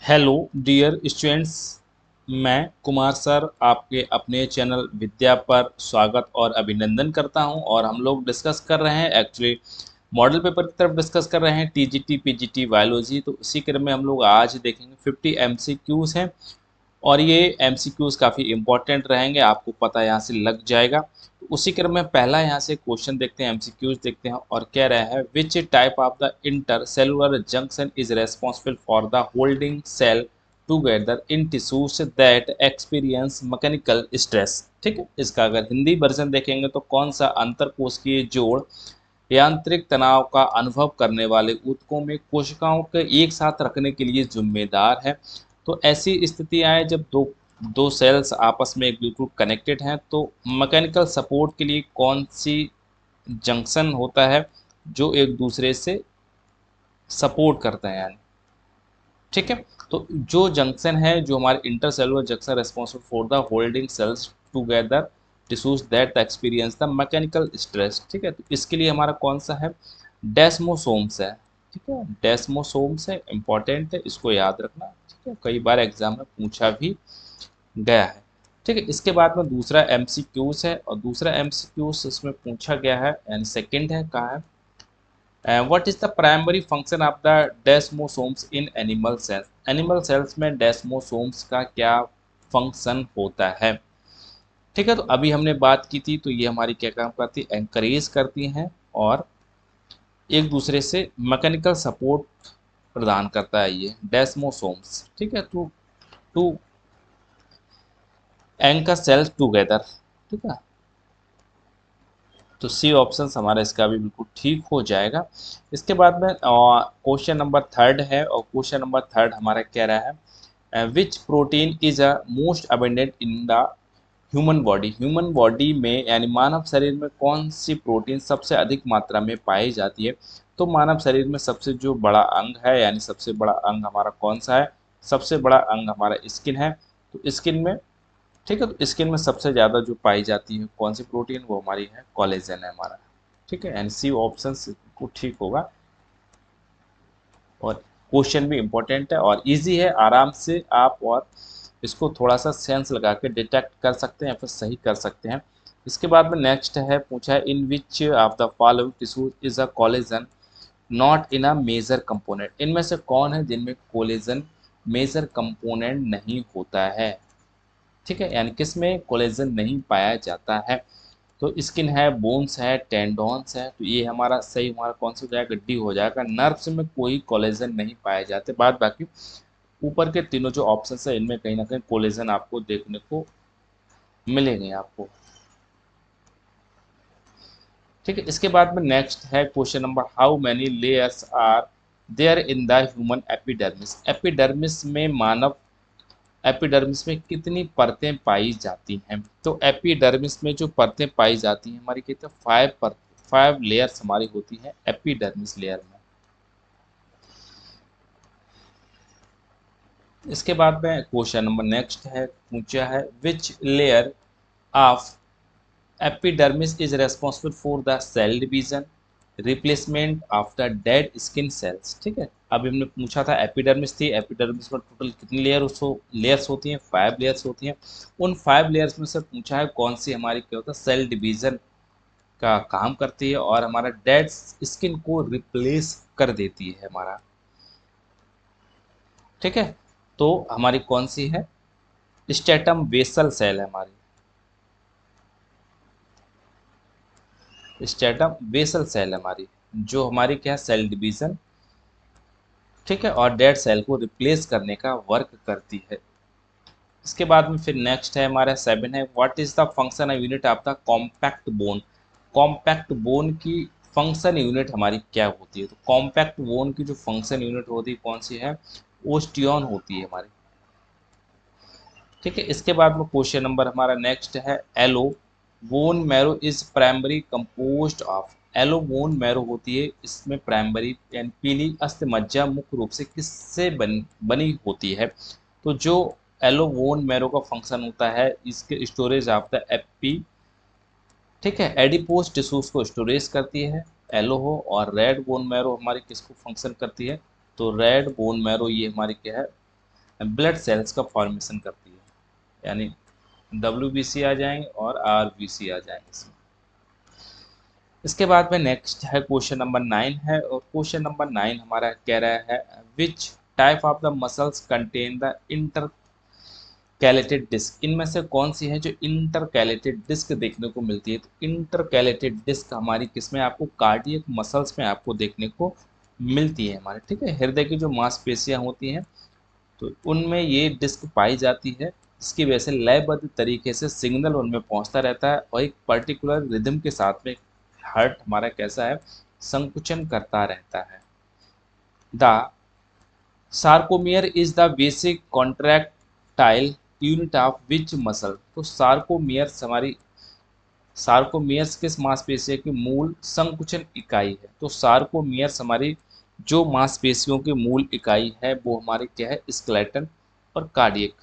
Hello dear students. मैं Kumar sir आपके अपने चैनल विद्या पर स्वागत और अभिनंदन करता हूं। और हम लोग डिस्कस कर रहे हैं एक्चुअली मॉडल पेपर की तरफ डिस्कस कर रहे हैं टीजीटी पीजीटी बायोलॉजी। तो इसी क्रम में हम लोग आज देखेंगे 50 एमसीक्यूज हैं और ये एमसीक्यूज काफ़ी इंपॉर्टेंट रहेंगे, आपको पता यहाँ से लग जाएगा। तो उसी क्रम में पहला यहाँ से क्वेश्चन देखते हैं, एमसीक्यूज देखते हैं और कह रहा है which type of the inter cellular junction is responsible for the holding cell together in tissues that experience mechanical stress. ठीक है, इसका अगर हिंदी वर्जन देखेंगे तो कौन सा अंतरकोशिकीय जोड़ यांत्रिक तनाव का अनुभव करने वाले ऊतकों में कोशिकाओं के एक साथ रखने के लिए जिम्मेदार है। तो ऐसी स्थितियां आए जब दो दो सेल्स आपस में बिल्कुल कनेक्टेड हैं, तो मैकेनिकल सपोर्ट के लिए कौन सी जंक्शन होता है जो एक दूसरे से सपोर्ट करते हैं यानी। ठीक है, तो जो जंक्शन है, जो हमारे intercellular junction responsible for the holding cells together tissues that experience the mechanical stress. ठीक है, तो इसके लिए हमारा कौन सा है, डेस्मोसोम्स है। ठीक है, डेस्मोसोम्स है, इंपॉर्टेंट है, इसको याद रखना। ठीक है, कई बार एग्जाम में पूछा भी गया है। ठीक है, इसके बाद में दूसरा एमसीक्यूज है और दूसरा एमसीक्यूज इसमें पूछा गया है यानी सेकंड है, कहा है what is the primary function of the desmosomes in animal cells. Animal cells में डेस्मोसोम्स का क्या फंक्शन होता है। ठीक है, तो अभी हमने बात की थी, तो ये हमारी क्या काम करती है, एंकरेज करती हैं और एक दूसरे से मैकेनिकल सपोर्ट प्रदान करता है ये डेस्मोसोम्स। ठीक है, टू एंकर सेल्स टुगेदर। ठीक है, तो सी ऑप्शन हमारा इसका भी बिल्कुल ठीक हो जाएगा। इसके बाद में क्वेश्चन नंबर थर्ड है और क्वेश्चन नंबर थर्ड हमारा कह रहा है which protein is a most abundant in the human body. Human body में यानी मानव शरीर में कौन सी प्रोटीन सबसे अधिक मात्रा में पाई जाती है। तो मानव शरीर में सबसे जो बड़ा अंग है यानी सबसे बड़ा अंग हमारा कौन सा है, सबसे बड़ा अंग हमारा स्किन है। तो स्किन में, ठीक है, तो स्किन में सबसे ज़्यादा जो पाई जाती है कौन सी प्रोटीन, वो हमारी है कोलेजन है हमारा। ठीक है, एंड सी ऑप्शन को ठीक होगा। और क्वेश्चन भी इम्पोर्टेंट है और इजी है, आराम से आप और इसको थोड़ा सा सेंस लगा के डिटेक्ट कर सकते हैं या फिर सही कर सकते हैं। इसके बाद में नेक्स्ट है, पूछा है in which of the following tissues is a collagen not in a major component. इनमें से कौन है जिनमें कोलेजन मेजर कंपोनेंट नहीं होता है। ठीक है, यानी किस में कोलेजन नहीं पाया जाता है। तो स्किन है, बोन्स है, टेंडोन्स है, तो ये हमारा सही, हमारा कौन सा हो जाएगा, डी हो जाएगा। नर्व्स में कोई कोलेजन नहीं पाए जाते, बाद बाकी ऊपर के तीनों जो ऑप्शन है इनमें कहीं ना कहीं कोलेजन आपको देखने को मिलेंगे आपको। ठीक है, इसके बाद में नेक्स्ट है question number how many layers are there in the human epidermis. Epidermis में मानव एपिडर्मिस में कितनी परतें पाई जाती हैं। तो एपिडर्मिस में जो परतें पाई जाती हैं हमारी कहते हैं फाइव लेयर्स हमारी होती हैं एपिडर्मिस लेयर में। इसके बाद में क्वेश्चन नंबर नेक्स्ट है, पूछा है which layer of epidermis is responsible for the cell division replacement of the dead skin cells. ठीक है, अभी हमने पूछा था एपिडर्मिस थी, एपिडर्मिस में टोटल कितनी लेयर्स होती हैं, 5 लेयर्स होती हैं। उन 5 लेयर्स में से पूछा है कौन सी हमारी क्या होता है, सेल डिवीजन का काम करती है और हमारा डेड स्किन को रिप्लेस कर देती है हमारा। ठीक है, तो हमारी कौन सी है, स्टेटम बेसल सेल है हमारी, स्टेटम बेसल सेल हमारी, जो हमारी क्या है, सेल डिवीजन। ठीक है, और डेड सेल को रिप्लेस करने का वर्क करती है। इसके बाद में फिर नेक्स्ट है हमारा 7 है, what is the function unit of the compact bone. Compact bone की फंक्शन यूनिट हमारी क्या होती है। तो कॉम्पैक्ट बोन की जो फंक्शन यूनिट होती है कौन सी है, ओस्टियन होती है हमारी। ठीक है, इसके बाद में क्वेश्चन नंबर हमारा नेक्स्ट है yellow bone marrow is primary compost of. Yellow bone marrow होती है, इसमें प्राइमरी यानी पीली अस्थि मज्जा मुख्य रूप से किससे बनी होती है। तो जो एलो बोन मैरो का फंक्शन होता है, इसके स्टोरेज ऑफ द एपी, ठीक है, एडिपोज टिश्यूज को स्टोरेज करती है एलो हो। और रेड बोन मैरो हमारी किसको फंक्शन करती है, तो रेड बोन मैरो ये हमारी क्या है, ब्लड सेल्स का फॉर्मेशन करती है, यानी WBC आ जाएंगे और RBC आ जाएंगे इसमें। इसके बाद में नेक्स्ट है क्वेश्चन नंबर 9 है, और क्वेश्चन नंबर 9 हमारा कह रहा है which type of the muscles contain the intercalated disc, इनमें से कौन सी है जो इंटरकैलेटेड डिस्क देखने को मिलती है। तो इंटरकैलेटेड डिस्क हमारी किसमें, आपको कार्डियक मसल्स में आपको देखने को मिलती है हमारे, ठीक है। हृदय की जो मांसपेशियां होती हैं तो उनमें ये डिस्क पाई जाती है, जिसकी वजह से लयबद्ध तरीके से सिग्नल उनमें पहुंचता रहता है और एक पर्टिकुलर रिदम के साथ में हार्ट हमारा कैसा है, संकुचन करता रहता है। The sarcomere is the basic contractile unit of which muscle, तो सार्कोमियर्स किस मांसपेशियों की मूल संकुचन इकाई है। तो सार्कोमियर्स हमारी जो मांसपेशियों की मूल इकाई है वो हमारी क्या है, स्केलेटन और कार्डियक,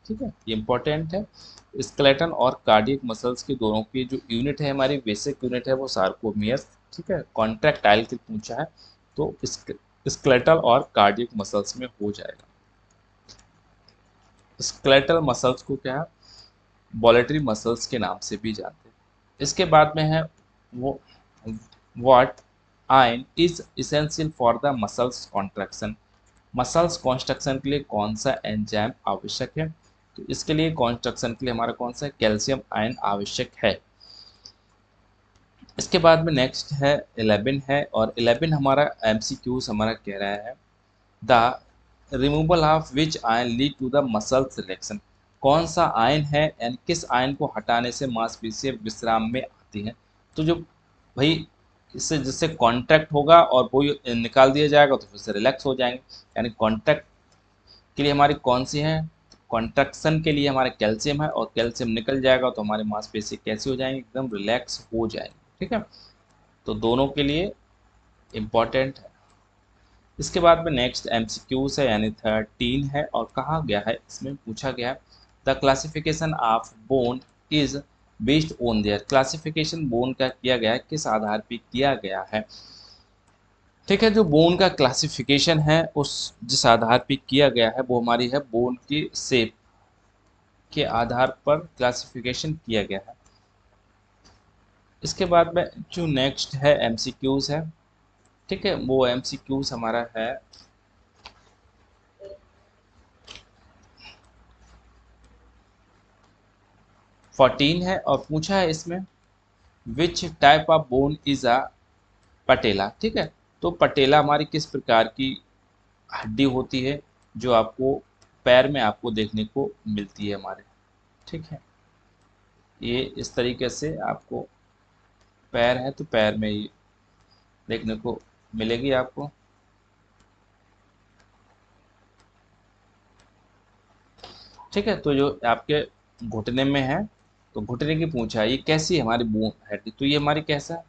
ठीक है, ये इंपॉर्टेंट है। स्केलेटन और कार्डियक मसल्स की दोनों की जो यूनिट है, हमारी बेसिक यूनिट है वो सार्कोमियर्स, ठीक है। कॉन्ट्रैक्टाइल की पूछा है तो स्केलेटल और कार्डियक मसल्स में हो जाएगा। स्केलेटल मसल्स को क्या है, वॉलेटरी मसल्स के नाम से भी जानते हैं। इसके बाद में है वो what ion is essential for the muscles contraction, muscles construction के लिए कौन सा एंजाइम आवश्यक है। तो इसके लिए कॉन्स्ट्रक्शन के लिए हमारा कौन सा कैल्शियम आयन आवश्यक है। इसके बाद में नेक्स्ट है 11 है, और 11 हमारा MCQs हमारा कह रहा है the removal of which ion lead to the muscle selection, कौन सा आयन है यानी किस आयन को हटाने से मांसपेशियां विश्राम में आती हैं। तो जो भाई इससे जिससे कॉन्ट्रैक्ट होगा और वो निकाल दिया जाएगा तो फिर से रिलैक्स हो जाएंगे, यानी कॉन्ट्रैक्ट के लिए हमारी कौन सी है, कॉन्ट्रैक्शन के लिए हमारा कैल्शियम है, और कैल्शियम निकल जाएगा तो हमारे मांसपेशी कैसी हो जाएंगे, एकदम रिलैक्स हो जाएंगे, ठीक है। तो दोनों के लिए इम्पॉर्टेंट है। इसके बाद में नेक्स्ट MCQs है, यानी 13 है, और कहा गया है, इसमें पूछा गया है the classification of bone is based on their, classification bone का किया गया है, किस आधार पर किया गया है, ठीक है। जो बोन का क्लासिफिकेशन है उस जिस आधार पर किया गया है वो हमारी है बोन की शेप के आधार पर क्लासिफिकेशन किया गया है। इसके बाद में जो नेक्स्ट है MCQs है, ठीक है, वो MCQs हमारा है 14 है, और पूछा है इसमें which type of bone is a patella, ठीक है। तो पटेला हमारी किस प्रकार की हड्डी होती है जो आपको पैर में आपको देखने को मिलती है हमारे, ठीक है। ये इस तरीके से आपको पैर है तो पैर में ये देखने को मिलेगी आपको, ठीक है। तो जो आपके घुटने में है तो घुटने की पूछा है ये कैसी हमारी बोन है, तो ये हमारी कैसा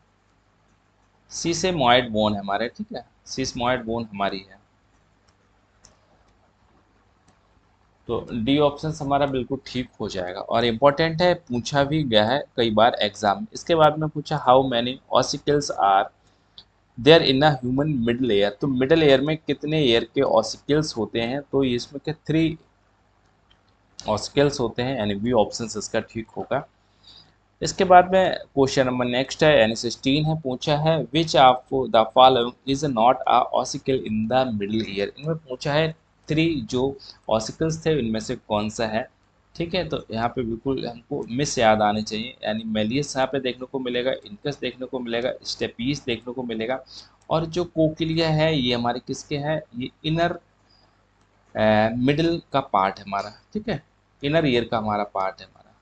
सीसेमॉइड बोन है हमारे, ठीक है, सीसमॉइड बोन हमारी है। तो डी ऑप्शन हमारा बिल्कुल ठीक हो जाएगा, और इम्पोर्टेंट है, पूछा भी गया है कई बार एग्जाम में। इसके बाद में पूछा how many ossicles are there in a human middle ear, तो मिडल एयर में कितने एयर के ऑसिकल्स होते हैं। तो इसमें क्या 3 ऑसिकल्स होते हैं, यानी बी ऑप्शन इसका ठीक होगा। इसके बाद में क्वेश्चन नंबर नेक्स्ट है, यानी 16 है, पूछा है विच of the following is not a ossicle in the middle ear, इनमें पूछा है 3 जो ऑसिकल्स थे इनमें से कौन सा है, ठीक है। तो यहाँ पे बिल्कुल हमको मिस याद आने चाहिए, यानी मेलियस यहाँ पे देखने को मिलेगा, इनकस देखने को मिलेगा, स्टेपीस देखने को मिलेगा, और जो कोकिलिया है ये हमारे किसके है, ये इनर मिडिल का पार्ट है हमारा, ठीक है, इनर ईयर का हमारा पार्ट है हमारा,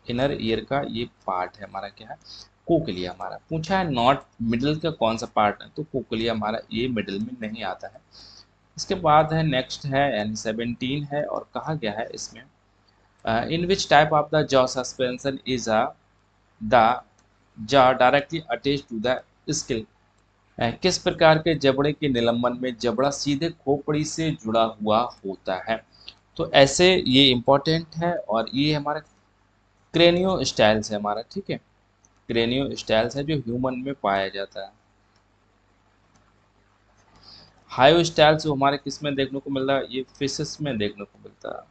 इनर ईयर का ये पार्ट है हमारा, क्या है, कोकलिया हमारा। पूछा है नॉट मिडिल का कौन सा पार्ट है, तो कोकलिया हमारा ये मिडिल में नहीं आता है। इसके बाद है नेक्स्ट है, यानी 17 है, और कहा गया है इसमें in which type of the jaw suspension is a the jaw directly attach to the skull, किस प्रकार के जबड़े के निलंबन में जबड़ा सीधे खोपड़ी से जुड़ा हुआ होता है। तो ऐसे ये इम्पोर्टेंट है, और ये हमारा क्रेनियो स्टाइल्स है हमारा, ठीक है, क्रेनियो स्टाइल्स है जो ह्यूमन में पाया जाता है। हाई स्टाइल्स हमारे किस में देखने को मिल रहा है, ये फिशेस में देखने को मिलता है।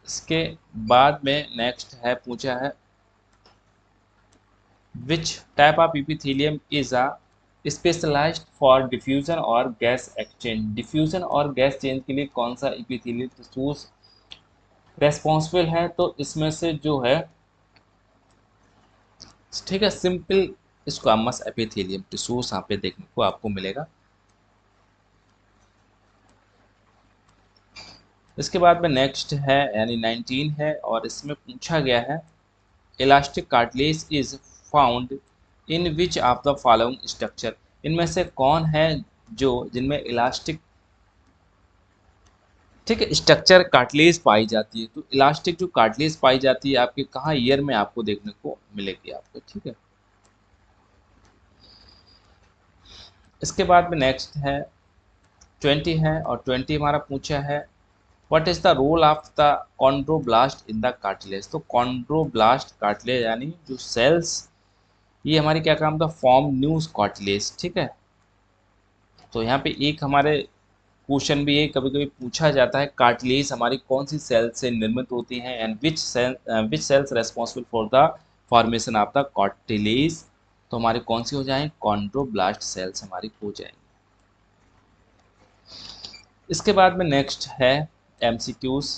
इसके बाद में नेक्स्ट है पूछा है which type of epithelium is a specialized for diffusion और गैस एक्सचेंज। डिफ्यूजन और गैस चेंज के लिए कौन सा इपिथेलियल टिश्यूज रेस्पॉन्सिबल है, तो इसमें से जो है ठीक है सिंपल स्क्वामस एपिथेलियम टिश्यूज यहाँ पे देखने को आपको मिलेगा। इसके बाद में नेक्स्ट है यानी 19 है और इसमें पूछा गया है elastic cartilage is found in which of the following structure. इनमें से कौन है जो जिनमें इलास्टिक ठीक है स्ट्रक्चर कार्टिलेज पाई जाती है। तो इलास्टिक जो कार्टिलेज पाई जाती है आपके कहाँ ईयर में आपको देखने को मिलेगी आपको, ठीक है। इसके बाद में नेक्स्ट है 20 है और 20 हमारा पूछा है what is the role of the chondroblast in the cartilage. तो कॉन्ड्रोब्लास्ट कार्टिलेज यानी जो सेल्स ये हमारी क्या काम था फॉर्म न्यूज कार्टिलेज, ठीक है। तो यहाँ पे एक हमारे क्वेश्चन भी ये कभी कभी पूछा जाता है कार्टिलेज हमारी कौन सी सेल से निर्मित होती हैं and which sales responsible for the formation of the cartilage. तो हमारी कौन सी हो जाएंगे कॉन्ड्रोब्लास्ट सेल्स हमारी हो जाएंगी। इसके बाद में नेक्स्ट है एमसीक्यूज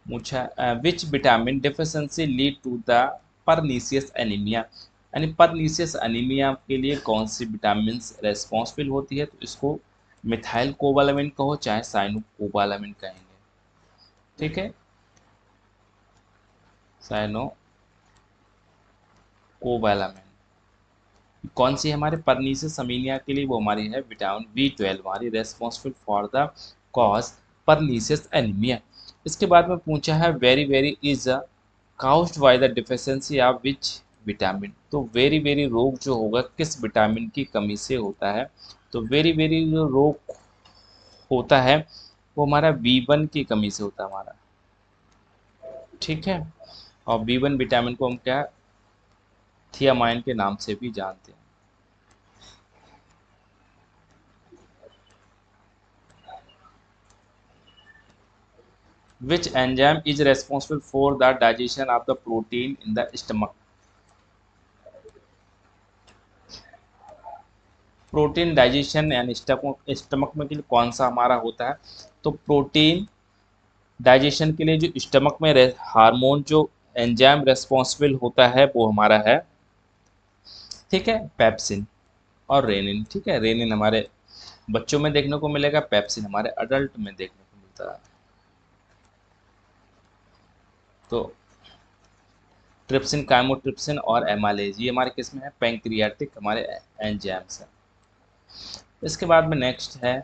पूछा which vitamin deficiency lead to the pernicious anaemia. यानी परनीसियस एनीमिया के लिए कौन सी विटामिन रेस्पॉन्सिबल होती है, तो इसको मिथाइल कोबालामिन कहो चाहे साइनो कोबालामिन कहेंगे, ठीक है। साइनो कोबालामिन कौन सी हमारे परनीसियस एनीमिया के लिए, वो हमारी है विटामिन B12 हमारी responsible for the cause pernicious anaemia. इसके बाद में पूछा है वेरी वेरी is caused by the deficiency of which vitamin. तो वेरी वेरी रोग जो होगा किस विटामिन की कमी से होता है, तो वेरी वेरी जो रोग होता है वो हमारा B1 की कमी से होता है हमारा, ठीक है। और B1 विटामिन को हम क्या थियामाइन के नाम से भी जानते हैं। Which enzyme is responsible for the digestion of the protein in the stomach? Protein digestion यानी स्टमक में के लिए कौन सा हमारा होता है, तो प्रोटीन डाइजेशन के लिए जो स्टमक में हार्मोन जो एंजाइम रेस्पॉन्सिबल होता है वो हमारा है, ठीक है, पेप्सिन और रेनिन, ठीक है। रेनिन हमारे बच्चों में देखने को मिलेगा, पेप्सिन हमारे अडल्ट में देखने को मिलता है। तो ट्रिप्सिन काइमोट्रिप्सिन और एमालेज ये हमारे किस में है पैंक्रियाटिक हमारे एंजाइम्स हैं। इसके बाद में नेक्स्ट है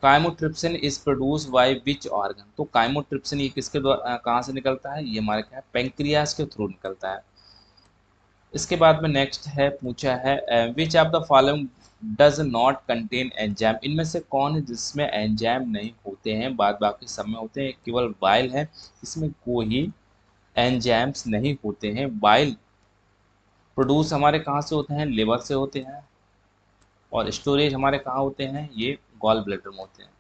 chymotrypsin is produce by which organ. तो काइमोट्रिप्सिन ये किसके द्वारा कहाँ से निकलता है, ये हमारे क्या है पेंक्रियास के थ्रू निकलता है। इसके बाद में नेक्स्ट है पूछा है विच of the following does not contain enzyme. इनमें से कौन है जिसमें एंजाइम नहीं होते हैं, बाद बाकी सब में होते हैं, केवल बाइल है इसमें कोई एंजाइम्स नहीं होते हैं। बाइल प्रोड्यूस हमारे कहाँ से होते हैं, लिवर से होते हैं, और स्टोरेज हमारे कहाँ होते हैं, ये गॉल ब्लैडर में होते हैं।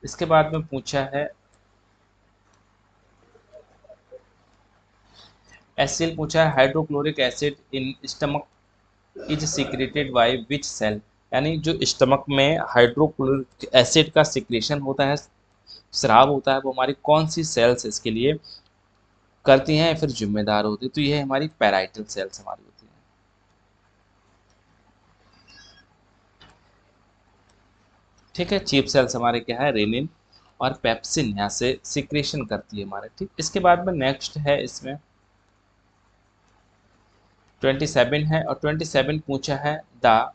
इसके बाद में पूछा है एसिल पूछा है hydrochloric acid in stomach is secreted by which cell. यानी जो स्टमक में हाइड्रोक्लोरिक एसिड का सिक्रेशन होता है स्राव होता है वो हमारी कौन सी सेल्स इसके लिए करती हैं या फिर जिम्मेदार होती है, तो ये हमारी पैराइटल सेल्स हमारी होती हैं, ठीक है। चीफ सेल्स हमारे क्या है रेनिन और पेप्सिन यहाँ से सिक्रेशन करती है हमारे, ठीक। इसके बाद में नेक्स्ट है इसमें 27 है और 27 पूछा है द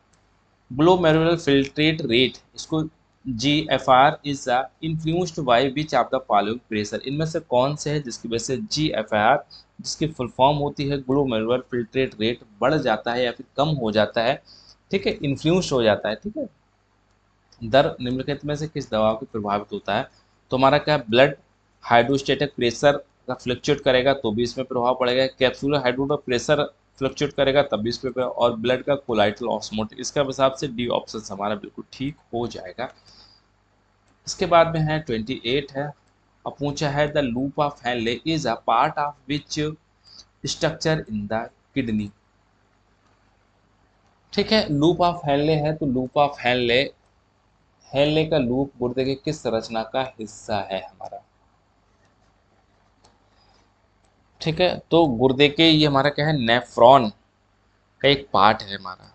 ग्लोमेरुलर फिल्ट्रेट रेट, इसको GFR is influenced by which of the following pressure. इनमें से कौन से है जिसकी वजह से GFR जिसकी फुल फॉर्म होती है ग्लोमेरुलर फिल्ट्रेट रेट बढ़ जाता है या फिर कम हो जाता है, ठीक है, इन्फ्लुएंस्ड हो जाता है, ठीक है। दर निम्नलिखित में से किस दवा को प्रभावित होता है, तो हमारा क्या है, ब्लड हाइड्रोस्टेटिक प्रेशर का फ्लक्चुएट करेगा तो भी इसमें प्रभाव पड़ेगा, कैप्सूलर हाइड्रोस्टेटिक प्रेशर फ्लक्चुएट करेगा तब भी इस पर, और ब्लड का कोलाइटल ऑस्मोटिक, इसका हिसाब से डी ऑप्शन हमारा बिल्कुल ठीक हो जाएगा। इसके बाद में है 28 है, और पूछा है the loop of Henle is a part of which structure in the kidney. ठीक है, लूप ऑफ हेनले है, तो लूप ऑफ हेनले, हेनले का लूप गुर्दे के किस संरचना का हिस्सा है हमारा। ठीक है, तो गुर्दे के ये हमारा क्या है, नेफ्रॉन का एक पार्ट है हमारा।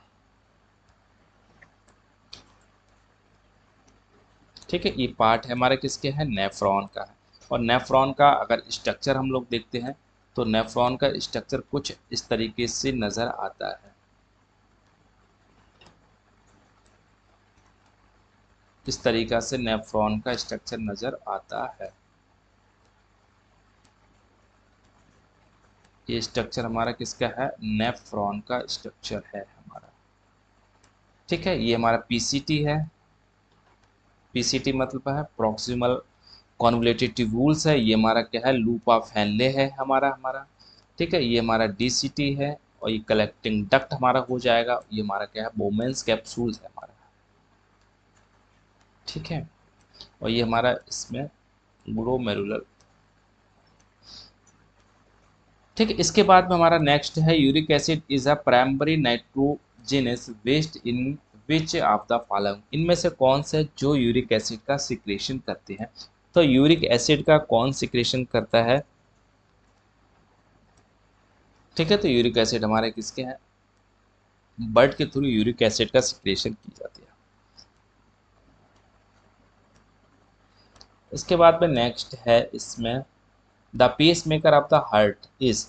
ठीक है, ये पार्ट है हमारे किसके है, नेफ्रॉन का है। और नेफ्रॉन का अगर स्ट्रक्चर हम लोग देखते हैं तो नेफ्रॉन का स्ट्रक्चर कुछ इस तरीके से नज़र आता है। इस तरीका से नेफ्रॉन का स्ट्रक्चर नज़र आता है। ये स्ट्रक्चर हमारा किसका है, नेफ्रॉन का स्ट्रक्चर है हमारा। ठीक है, ये हमारा पीसीटी है, पीसीटी मतलब है प्रॉक्सिमल कॉन्वोल्यूटेड ट्यूब्यूल्स है, ये हमारा क्या है, लूप ऑफ हेनले है हमारा। ठीक है, ये हमारा डीसीटी है, और ये कलेक्टिंग डक्ट हमारा हो जाएगा, ये हमारा क्या है, बोमेंस कैप्सूल्स है हमारा। ठीक है, और ये हमारा इसमें ग्लोमेरुलर। ठीक है, इसके बाद में हमारा नेक्स्ट है uric acid is a primary nitrogenous waste in which of the following, इनमें से कौन से जो यूरिक एसिड का सिक्रेशन करते हैं। तो यूरिक एसिड का कौन सिक्रेशन करता है। ठीक है, तो यूरिक एसिड हमारे किसके हैं, ब्लड के थ्रू यूरिक एसिड का सिक्रेशन की जाती है। इसके बाद में नेक्स्ट है इसमें the pacemaker of the heart is,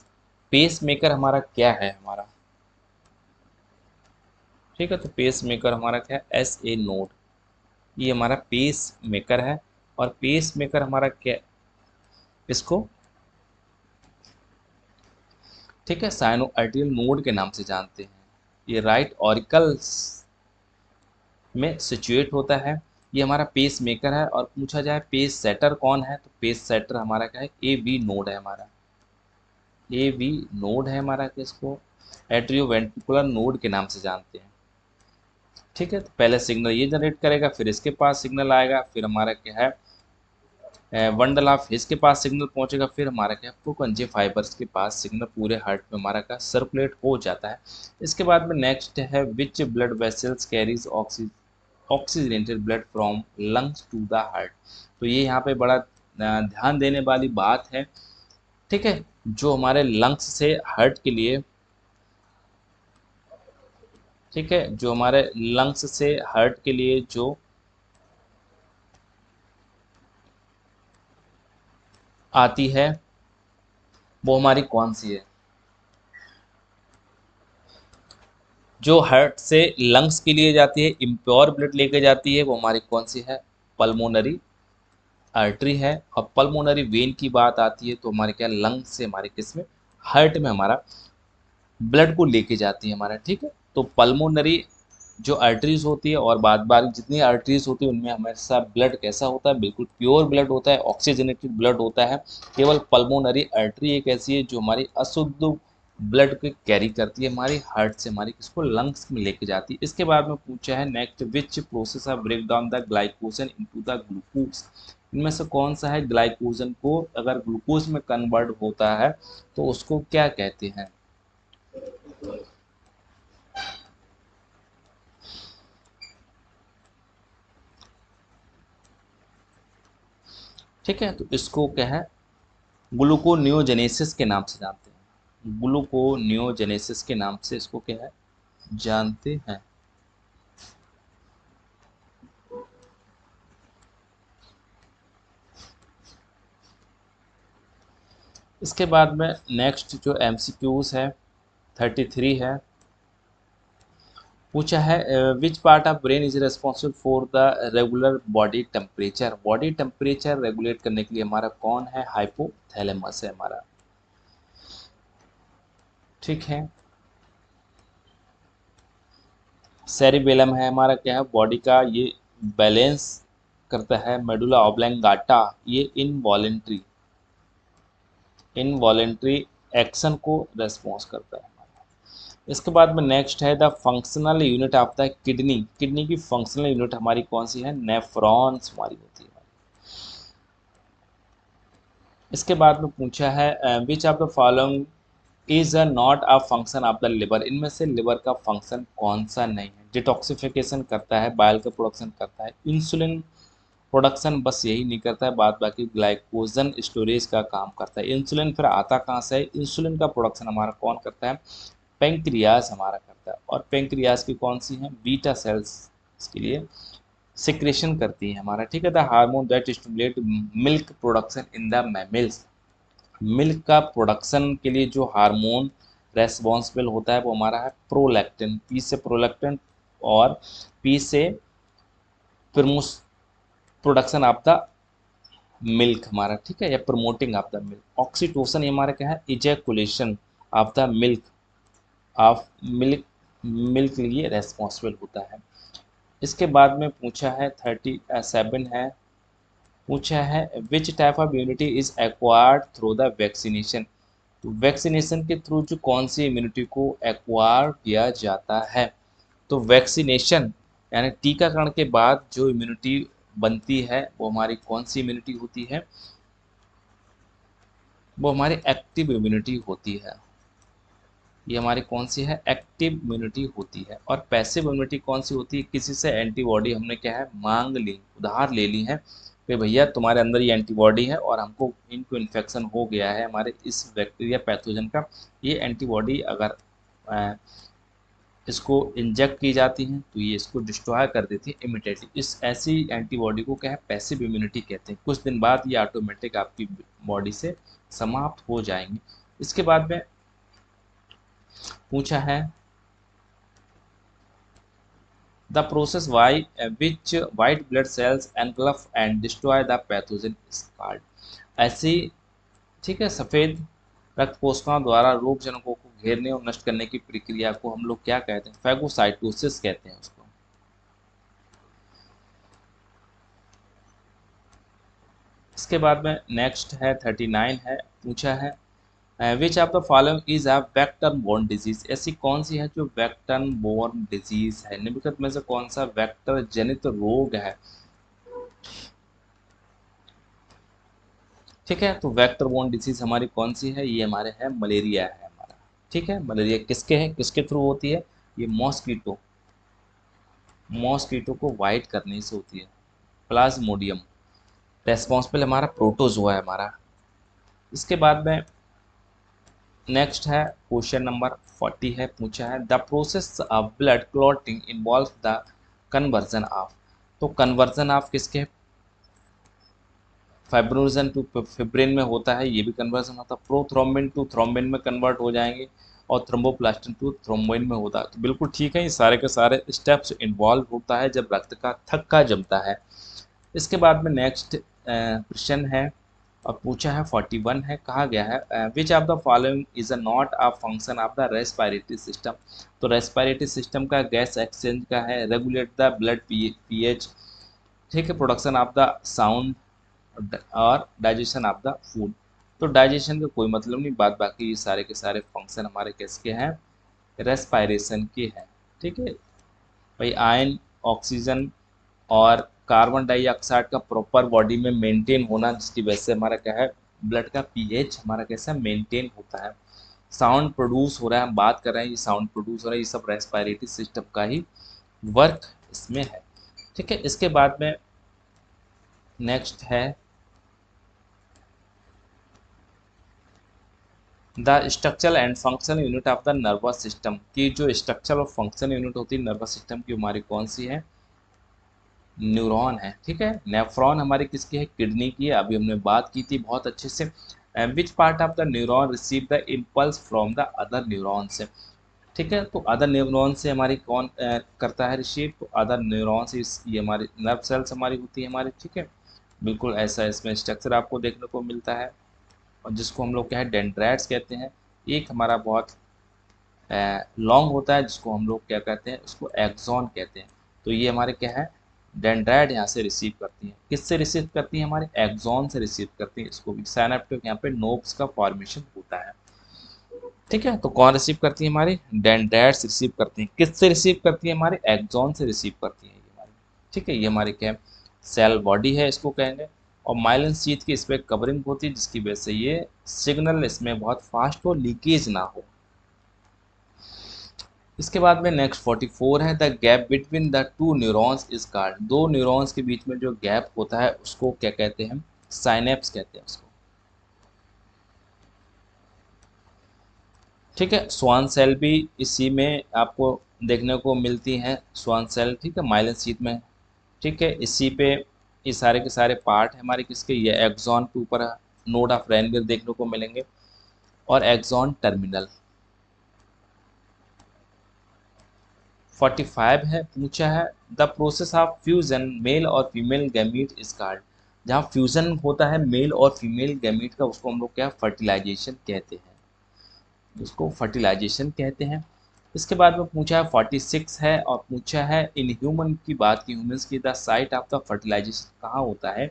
pacemaker हमारा क्या है हमारा। ठीक है, तो पेस मेकर हमारा क्या है, एस ए नोड, ये हमारा पेस मेकर है। और पेस मेकर हमारा क्या, इसको ठीक है साइनो आर्टियल नोड के नाम से जानते हैं। ये राइट ऑरिकल्स में सिचुएट होता है, ये हमारा पेस मेकर है। और पूछा जाए पेस सेटर कौन है, तो पेस सेटर हमारा क्या है, ए बी नोड है हमारा, ए बी नोड है हमारा, किसको एट्रियोवेंट्रिकुलर नोड के नाम से जानते हैं। ठीक है, तो पहले सिग्नल ये जनरेट करेगा, फिर इसके पास सिग्नल आएगा, फिर हमारा क्या है, बंडल ऑफ हिस के पास सिग्नल पहुंचेगा, फिर हमारा क्या है, पुरकंजे फाइबर्स के पास सिग्नल पूरे हार्ट में हमारा का सर्कुलेट हो जाता है। इसके बाद में नेक्स्ट है which blood vessels carries oxygenated blood from lungs to the heart. तो ये यहाँ पे बड़ा ध्यान देने वाली बात है। ठीक है, जो हमारे लंग्स से हार्ट के लिए, ठीक है, जो हमारे लंग्स से हार्ट के लिए जो आती है वो हमारी कौन सी है, जो हार्ट से लंग्स के लिए जाती है, इम्प्योर ब्लड लेके जाती है, वो हमारी कौन सी है, पल्मोनरी आर्टरी है। और पल्मोनरी वेन की बात आती है तो हमारे क्या, लंग्स से हमारे किसमें, हार्ट में हमारा ब्लड को लेके जाती है हमारा। ठीक है, तो पल्मोनरी जो आर्टरीज होती है और बाद बाकी जितनी आर्टरीज होती है उनमें हमेशा ब्लड कैसा होता है, बिल्कुल प्योर ब्लड होता है, ऑक्सीजनेटेड ब्लड होता है। केवल पल्मोनरी आर्टरी एक ऐसी है जो हमारी अशुद्ध ब्लड को कैरी करती है, हमारी हार्ट से हमारी किसको, लंग्स में लेके जाती है। इसके बाद में पूछा है next which process of break down the glycogen into the glucose, इनमें से कौन सा है ग्लाइकोजन को अगर ग्लूकोज में कन्वर्ट होता है तो उसको क्या कहते हैं। ठीक है, तो इसको क्या है, ग्लूकोनियोजेनेसिस के नाम से जानते हैं, ग्लूकोनियोजेनेसिस के नाम से इसको क्या है, जानते हैं। इसके बाद में नेक्स्ट जो एमसीक्यूज है 33 है, पूछा है which part of brain is responsible for the regular body temperature, body temperature regulate करने के लिए हमारा कौन है, हाइपोथैलेमस है हमारा। ठीक है, सेरिबेलम है हमारा क्या है, बॉडी का ये बैलेंस करता है मेडुला ऑब्लंगाटा, ये इनवॉलेंट्री एक्शन को रेस्पॉन्स करता है। इसके बाद में नेक्स्ट है the functional unit of the kidney. Kidney की फंक्शनल यूनिट हमारी कौन सी है? नेफ्रॉन्स हमारी होती है। इसके बाद में पूछा है विच of the following is a not a function of the liver. इनमें से लिवर का फंक्शन कौन सा नहीं है? डिटॉक्सिफिकेशन करता है, बाइल का प्रोडक्शन करता है, इंसुलिन प्रोडक्शन बस यही नहीं करता है, बाद बाकी ग्लाइकोजन स्टोरेज का काम करता है। इंसुलिन फिर आता कहाँ से है? इंसुलिन का प्रोडक्शन हमारा कौन करता है? पेंक्रियाज हमारा करता है। और पेंक्रियाज की कौन सी है? बीटा सेल्स इसके लिए सिक्रेशन करती है हमारा, ठीक है। The hormone that stimulate milk production in the mammals. Milk का प्रोडक्शन के लिए जो हार्मोन रेस्पॉन्सिबल होता है वो हमारा है प्रोलैक्टिन। पी से प्रोलैक्टिन और पी से प्रोडक्शन ऑफ द मिल्क हमारा, ठीक है, या प्रमोटिंग ऑफ द मिल्क। ऑक्सीटोसन ये हमारा क्या है? इजैकुलेशन ऑफ द मिल्क लिए रेस्पॉन्सिबल होता है। इसके बाद में पूछा है 37 है, पूछा है which type of immunity is acquired through the vaccination. तो वैक्सीनेशन के थ्रू जो कौन सी इम्यूनिटी को एक्वायर किया जाता है? तो वैक्सीनेशन यानी टीकाकरण के बाद जो इम्यूनिटी बनती है वो हमारी कौन सी इम्यूनिटी होती है? वो हमारी एक्टिव इम्यूनिटी होती है। ये हमारी कौन सी है? एक्टिव इम्यूनिटी होती है। और पैसिव इम्यूनिटी कौन सी होती है? किसी से एंटीबॉडी हमने क्या है? मांग ली, उधार ले ली है कि भैया तुम्हारे अंदर ये एंटीबॉडी है और हमको इनको इन्फेक्शन हो गया है हमारे इस बैक्टीरिया पैथोजन का, ये एंटीबॉडी अगर इसको इंजेक्ट की जाती हैं तो ये इसको डिस्ट्रॉय कर देती है इमिडिएटली। इस ऐसी एंटीबॉडी को क्या है? पैसिव इम्यूनिटी कहते हैं। कुछ दिन बाद ये ऑटोमेटिक आपकी बॉडी से समाप्त हो जाएंगी। इसके बाद में पूछा है the process by which white blood cells engulf and destroy the pathogen is called. ऐसी, ठीक है, सफ़ेद रक्त कोशिकाओं द्वारा रोग जनकों को घेरने और नष्ट करने की प्रक्रिया को हम लोग क्या कहते हैं? फैगोसाइटोसिस कहते हैं उसको। इसके बाद में नेक्स्ट है 39 है, पूछा है विच of the following is a vector borne disease. ऐसी कौन सी है जो वेक्टर बोर्न डिजीज है? निम्नलिखित में से कौन सा वेक्टर जनित रोग है? ठीक है, तो वेक्टर बोर्न डिजीज हमारी कौन सी है? ये हमारे है मलेरिया है हमारा, ठीक है। मलेरिया किसके है, किसके थ्रू होती है? ये मॉस्कीटो को वाइट करने से होती है। प्लाज्मोडियम रेस्पॉन्सिबल हमारा प्रोटोजोआ है हमारा। इसके बाद में नेक्स्ट है क्वेश्चन नंबर 40 है, पूछा है the process of blood clotting involve the conversion of. तो कन्वर्जन ऑफ किसके? फाइब्रोजन टू फिब्रिन में होता है, ये भी कन्वर्जन होता है। प्रोथ्रोम्बिन टू थ्रोम्बिन में कन्वर्ट हो जाएंगे और थ्रोम्बोप्लास्टिन टू थ्रोम्बोइन में होता है। तो बिल्कुल ठीक है, ये सारे के सारे स्टेप्स इन्वॉल्व होता है जब रक्त का थक्का जमता है। इसके बाद में नेक्स्ट क्वेश्चन है और पूछा है 41 है, कहा गया है विच of the following is a not a function of the respiratory system. तो रेस्पिरेटरी सिस्टम का गैस एक्सचेंज का है, रेगुलेट द ब्लड पीएच, ठीक है, प्रोडक्शन ऑफ द साउंड और डाइजेशन ऑफ द फूड। तो डाइजेशन का कोई मतलब नहीं, बाद बाकी ये सारे के सारे फंक्शन हमारे किसके हैं? रेस्पायरेशन के हैं, ठीक है भाई। आयन, ऑक्सीजन और कार्बन डाइऑक्साइड का प्रॉपर बॉडी में मेंटेन होना, जिसकी वजह से हमारा क्या है? ब्लड का पीएच हमारा कैसा मेंटेन होता है। साउंड प्रोड्यूस हो रहा है, हम बात कर रहे हैं, ये साउंड प्रोड्यूस हो रहा है, ये सब रेस्पायरेटरी सिस्टम का ही वर्क इसमें है, ठीक है। इसके बाद में नेक्स्ट है the structural and functional unit of the nervous system की जो स्ट्रक्चरल और फंक्शनल यूनिट होती है नर्वस सिस्टम की, हमारी कौन सी है? न्यूरॉन है, ठीक है। नेफ्रॉन हमारी किसकी है? किडनी की है, अभी हमने बात की थी बहुत अच्छे से। Which part of the neuron receive the impulse from the other neuron से, ठीक है। तो अदर न्यूरॉन से हमारी कौन करता है रिसीव? तो अदर न्यूरॉन से ये हमारी नर्व सेल्स हमारी होती है हमारी, ठीक है। बिल्कुल ऐसा इसमें स्ट्रक्चर आपको देखने को मिलता है, और जिसको हम लोग क्या है? डेंड्राइट्स कहते हैं। एक हमारा बहुत लॉन्ग होता है जिसको हम लोग क्या कहते हैं? उसको एक्सॉन कहते हैं। तो ये हमारे क्या है? डेंड्राइट यहाँ से रिसीव करती हैं। किससे रिसीव करती हैं? हमारे एक्सॉन से रिसीव करती हैं इसको भी। साइनेप्टिक यहाँ पे नोब्स का फॉर्मेशन होता है। ठीक है, तो कौन रिसीव करती है? हमारी डेंड्राइट्स रिसीव करती हैं। किससे रिसीव करती है? हमारे एक्सॉन से रिसीव करती है ये हमारी। ठीक है, ये हमारी क्या है? सेल बॉडी है इसको कहेंगे। और माइलिन शीथ की इस पर कवरिंग होती है जिसकी वजह से ये सिग्नल इसमें बहुत फास्ट हो, लीकेज ना हो। इसके बाद में नेक्स्ट 44 है, the gap between the two neurons is called. दो न्यूरॉन्स के बीच में जो गैप होता है उसको क्या कहते हैं? साइनेप्स कहते हैं उसको। ठीक है, स्वान सेल भी इसी में आपको देखने को मिलती हैं। स्वान सेल, ठीक है, माइलिन शीथ में। ठीक है, इसी पे ये सारे के सारे पार्ट हमारे किसके? ये एक्सॉन के ऊपर नोड ऑफ रैनवियर देखने को मिलेंगे और एक्सॉन टर्मिनल। 45 है, पूछा है the process of fusion male और फीमेल गैमीट इज कॉल्ड। जहाँ फ्यूजन होता है मेल और फीमेल गैमीट का उसको हम लोग क्या फर्टिलाइजेशन कहते हैं, उसको फर्टिलाइजेशन कहते हैं। इसके बाद में पूछा है 46 है और पूछा है इन ह्यूमन की बात की, ह्यूमंस की the site of the fertilization कहाँ होता है?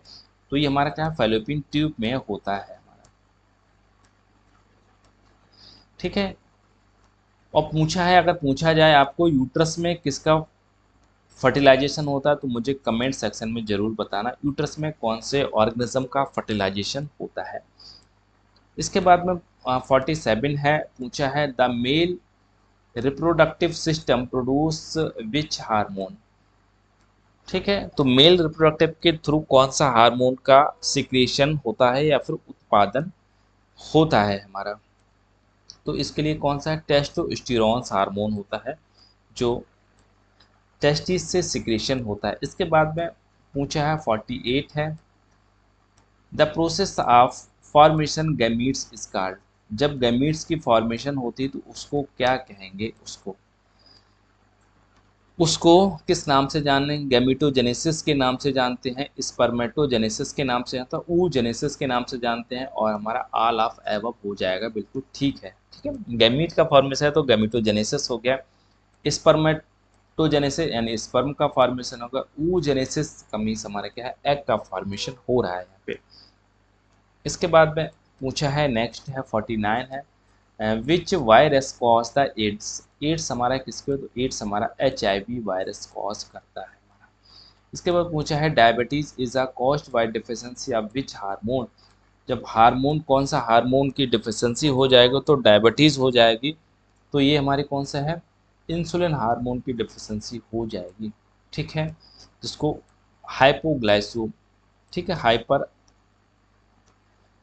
तो ये हमारा क्या है? फैलोपियन ट्यूब में होता है हमारा। ठीक है, और पूछा है अगर पूछा जाए आपको यूट्रस में किसका फर्टिलाइजेशन होता है तो मुझे कमेंट सेक्शन में ज़रूर बताना यूट्रस में कौन से ऑर्गेनिज्म का फर्टिलाइजेशन होता है। इसके बाद में 47 है, पूछा है the male reproductive system produce which hormone. ठीक है, तो मेल रिप्रोडक्टिव के थ्रू कौन सा हार्मोन का सिक्रेशन होता है या फिर उत्पादन होता है हमारा? तो इसके लिए कौन सा है? टेस्टोस्टेरोन हार्मोन होता है जो टेस्टिस से सिक्रेशन होता है। इसके बाद में पूछा है 48 है the process of formation gametes is called. जब गैमीट्स की फॉर्मेशन होती है तो उसको क्या कहेंगे? उसको किस नाम से जाने? गैमीटोजेनेसिस के नाम से जानते हैं, स्पर्मेटोजेनेसिस के नाम से जानते हैं, oogenesis के नाम से जानते हैं और हमारा ऑल ऑफ एबव हो जाएगा। बिल्कुल ठीक है। ठीक है, गैमीट का फॉर्मेशन है तो गैमीटोजेनेसिस हो गया। स्पर्मेटोजेनेसिस यानी स्पर्म का फॉर्मेशन होगा। oogenesis का मीन्स हमारा क्या है? एग का फॉर्मेशन हो रहा है यहाँ पे। इसके बाद में पूछा है नेक्स्ट है 49 है which virus cause the AIDS. AIDS हमारा किसके? तो एड्स हमारा HIV वायरस कॉज करता है हमारा। इसके बाद पूछा है diabetes is a caused by deficiency of which hormone. जब हार्मोन, कौन सा हार्मोन की डिफिशियंसी हो जाएगा तो डायबिटीज हो जाएगी। तो ये हमारी कौन सा है? इंसुलिन हार्मोन की डिफिशियंसी हो जाएगी। ठीक है, जिसको हाइपोग्लाइसो, ठीक है, हाइपर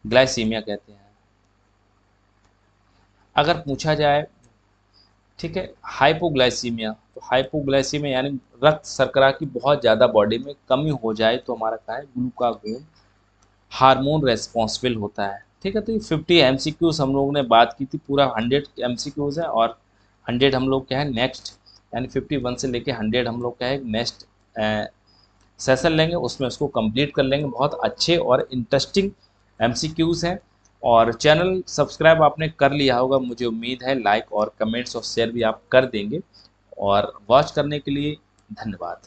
ग्लाइसीमिया कहते हैं। अगर पूछा जाए, ठीक है, हाइपोग्लाइसीमिया, तो हाइपोग्लाइसीमिया यानी रक्त शर्करा की बहुत ज़्यादा बॉडी में कमी हो जाए तो हमारा क्या है? ग्लूकागोन हार्मोन रेस्पॉन्सिबल होता है। ठीक है, तो ये 50 MCQs हम लोगों ने बात की थी, पूरा 100 MCQs है और 100 हम लोग क्या है नेक्स्ट, यानी 51 से लेके 100 हम लोग क्या है नेक्स्ट सेशन लेंगे, उसमें उसको कंप्लीट कर लेंगे। बहुत अच्छे और इंटरेस्टिंग MCQs हैं और चैनल सब्सक्राइब आपने कर लिया होगा मुझे उम्मीद है। लाइक और कमेंट्स और शेयर भी आप कर देंगे और वॉच करने के लिए धन्यवाद।